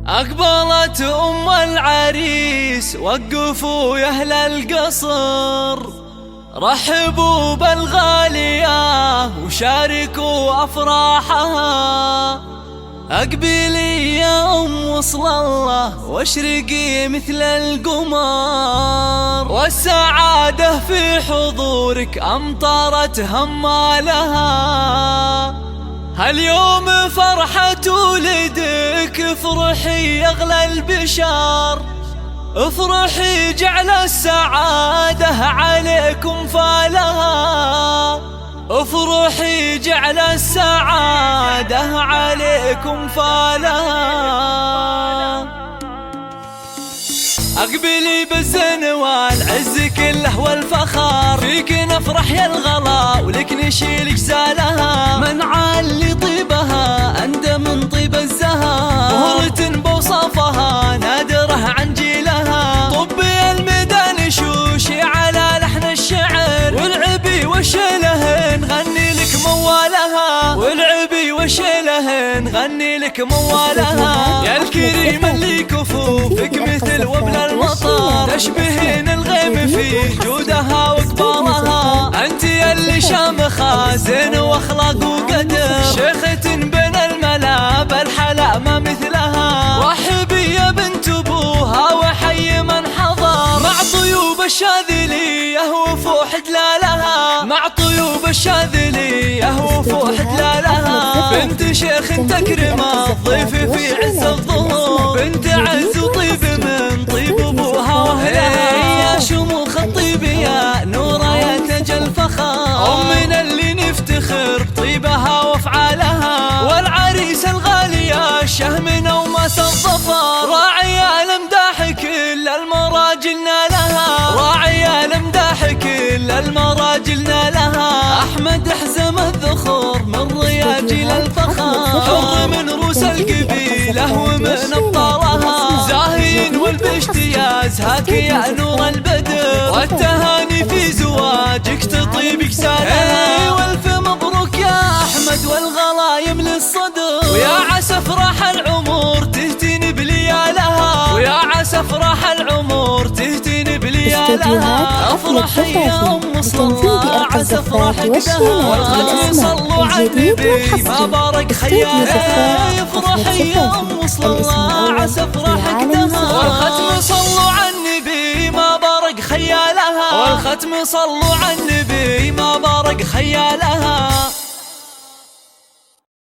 أقبلت أم العريس وقفوا يا أهل القصر، رحبوا بالغالية وشاركوا أفراحها. أقبلي يا أم وصل الله واشرقي مثل القمر، والسعادة في حضورك أمطرت همالها. هاليوم فرحة ولدك، افرحي يا أغلى البشار، افرحي جعل السعادة عليكم فالها، افرحي جعل السعادة عليكم فالها. أقبلي بالزين والعز كله والفخار، فيك نفرح يا الغلا ولك نشيل جزالها. من عالي طيبها أندى من طيب الزهر، مهرة بوصفها نادرة عن جيلها. طبي الميدان شوشي على لحن الشعر، والعبي وشيله نغني لك موالها، والعبي وشيله نغني لك موالها. يا الكريم اللي كفوفك مثل وبل المطر، تشبهين الغيم في جودها وقبالها. انت اللي شامخة زين واخلاق وقدر، شيخة بين الملا بالحلا ما مثلها. رحبي يا بنت ابوها وحي من حضر، مع طيوب الشاذلية وفوح دلالها، مع طيوب الشاذلية وفوح دلالها. بنت شيخ تكرم الضيف في عز الظهور، بنت عز وطيب من طيب ابوها واهلها. يا شموخ الطيب يا نورا يا تاج الفخر، امنا اللي نفتخر بطيبها وافعالها. والعريس الغالية الشهم وماس الظفر، راعي المداح كل المراجل نالها، راعي المداح كل المراجل نالها. احمد حزم الذخور من رياجل الفخر، حر من روس القبيله ومن ابطالها. زاهين والباشتياز هاك يا نور البدر، والتهاني في زواجك تطيب كسالها. والف مبروك يا احمد والغلا يملي الصدر، ويا عسى افراح العمر تهتني بليالها، ويا عسى افراح العمر تهتني بليالها. افرحي يا ام صلاة عسى افراحك دها، والختم صلوا على النبي ما بارك خيالها. افرحي يا ام صلاة عسى افراحك دها، والختم صلوا على النبي ما بارك خيالها، والختم صلوا على النبي ما بارك خيالها.